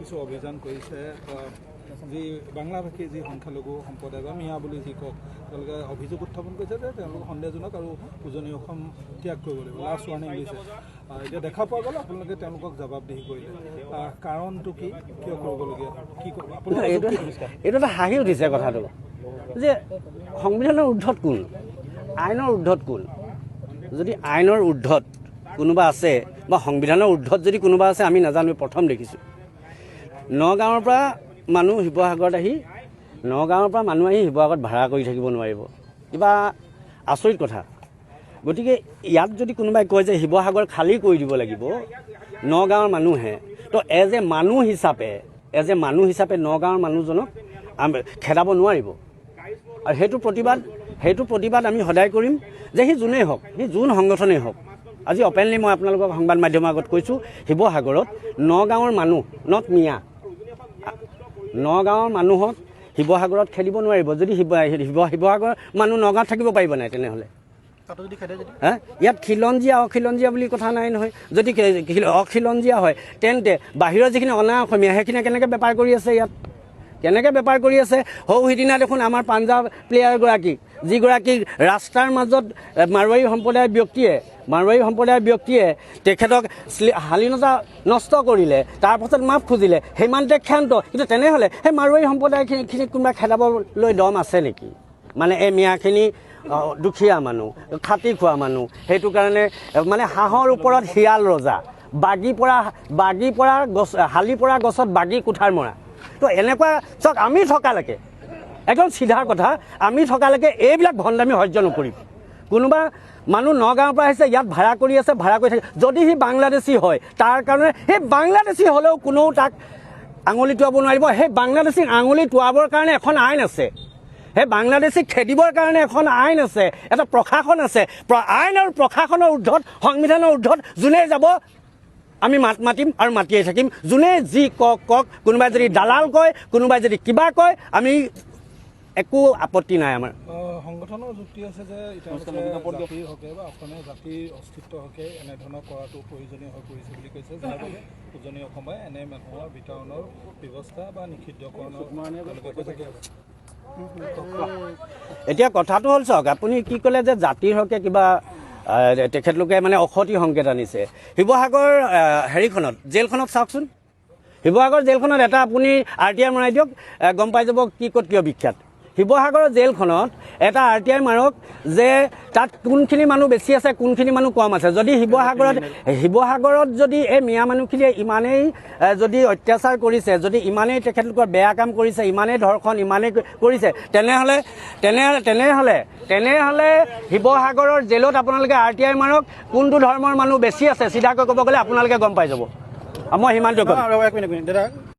কিছু অভিযান কৰিছে যি বাংলাভাষী যি সংখ্যালঘু সম্প্ৰদায় বা মিয়া বুলি যি কওক তেওঁলোকে অভিযোগ উত্থাপন কৰিছে যে তেওঁলোক সন্দেহজনক আৰু উজনি অসম ত্যাগ কৰিব লাগিব লাষ্ট ৱাৰ্ণিং দিছে এতিয়া দেখা পোৱা গ'ল আপোনালোকে তেওঁলোকক জবাবদিহি কৰিলে কাৰণটো কি কিয় কৰিবলগীয়া কি এইটো এটা হাঁহি উঠিছে কথাটো যে সংবিধানৰ ঊৰ্ধত কোন আইনৰ ঊৰ্ধত কোন যদি আইনৰ ঊৰ্ধত কোনোবা আছে বা সংবিধানৰ ঊৰ্ধত যদি কোনোবা আছে আমি নাজানো প্ৰথম দেখিছোঁ নগাঁৱৰ পৰা মানুহ শিৱসাগৰত আহি শিৱসাগৰত ভাড়া কৰি থাকিব নোৱাৰিব কিবা আচৰিত কথা গতিকে ইয়াত যদি কোনোবাই কয় যে শিৱসাগৰ খালী কৰি দিব লাগিব নগাঁৱৰ মানুহে তো এজ এ মানুহ হিচাপে নগাঁৱৰ মানুহজনক খেদাব নোৱাৰিব আৰু সেইটো প্ৰতিবাদ আমি সদায় কৰিম যে সি যোনেই হওক সি যোন সংগঠনেই হওক আজি অপেনলি মই আপোনালোকক সংবাদ মাধ্যমৰ আগত কৈছোঁ শিৱসাগৰত নগাঁৱৰ মানুহ নট মিয়া নগাঁৱৰ মানুহক শিৱসাগৰত খেদিব নোৱাৰিব যদি শিৱসাগৰৰ মানুহ নগাঁৱত থাকিব পাৰিব নাই তেনেহ'লে ইয়াত খিলঞ্জীয়া অখিলঞ্জীয়া বুলি কথা নাই নহয় যদি অখিলঞ্জীয়া হয় তেন্তে বাহিৰৰ যিখিনি অনা অসমীয়া সেইখিনিয়ে কেনেকৈ বেপাৰ কৰি আছে ইয়াত সৌ সিদিনা দেখোন আমাৰ পাঞ্জাৱ প্লেয়াৰগৰাকী যিগৰাকী ৰাস্তাৰ মাজত মাৰোৱাৰী সম্প্ৰদায়ৰ ব্যক্তিয়ে তেখেতক শালীনতা নষ্ট কৰিলে তাৰপাছত মাফ খুজিলে সিমানতে ক্ষান্ত কিন্তু তেনেহ'লে সেই মাৰোৱাৰী সম্প্ৰদায়খিনিক কোনোবা খেদাবলৈ দম আছে নেকি মানে এই মিয়াখিনি দুখীয়া মানুহ খাটি খোৱা মানুহ সেইটো কাৰণে মানে হাঁহৰ ওপৰত শিয়াল ৰজা বাগি পৰা গছ হালি পৰা গছত বাগি কুঠাৰ মৰা তো এনেকুৱা চাওক আমি থকালৈকে একদম চিধা কথা আমি থকালৈকে এইবিলাক ভণ্ডামি সহ্য নকৰিম কোনোবা মানুহ নগাঁৱৰ পৰা আহিছে ইয়াত ভাড়া কৰি থাকে যদি সি বাংলাদেশী হয় তাৰ কাৰণে সেই বাংলাদেশী হ'লেও কোনেও তাক আঙুলি টুৱাব নোৱাৰিব সেই বাংলাদেশীক আঙুলি টুৱাবৰ কাৰণে এখন আইন আছে সেই বাংলাদেশীক খেদিবৰ কাৰণে এখন আইন আছে এটা প্ৰশাসন আছে আইন আৰু প্ৰশাসনৰ ঊৰ্ধত সংবিধানৰ ঊৰ্ধত যোনে যাব আমি মাতিম আৰু মাতিয়ে থাকিম যোনে যি কওক কোনোবাই যদি দালাল কয় কোনোবাই যদি কিবা কয় আমি একো আপত্তি নাই আমাৰ সংগঠনৰ যুক্তি আছে যে জাতিৰ হকে বা অসমীয়া জাতিৰ অস্তিত্বৰ হকে এনেধৰণৰ কৰাটো প্ৰয়োজনীয় হৈ পৰিছে বুলি কৈছে যাৰ বাবে উজনি অসমে এনে মানুহৰ বিতৰণৰ ব্যৱস্থা বা নিষিদ্ধকৰণৰ এতিয়া কথাটো হ'ল চাওক আপুনি কি ক'লে যে জাতিৰ হকে কিবা তেখেতলোকে মানে অসতি সংকেত আনিছে শিৱসাগৰ জেলখনত চাওকচোন শিৱসাগৰ জেলখনত এটা আপুনি RTI মৰাই দিয়ক গম পাই যাব কি ক'ত কিয় বিখ্যাত শিৱসাগৰৰ জেলখনত এটা RTI মাৰক যে তাত কোনখিনি মানুহ বেছি আছে কোনখিনি মানুহ কম আছে যদি শিৱসাগৰত যদি এই মিয়া মানুহখিনিয়ে ইমানেই যদি অত্যাচাৰ কৰিছে যদি ইমানেই তেখেতলোকৰ বেয়া কাম কৰিছে ইমানেই ধৰ্ষণ ইমানেই কৰিছে তেনেহ'লে শিৱসাগৰৰ জেলত আপোনালোকে RTI মাৰক কোনটো ধৰ্মৰ মানুহ বেছি আছে চিধাকৈ ক'ব গ'লে আপোনালোকে গম পাই যাব মই সিমানটো ক'ম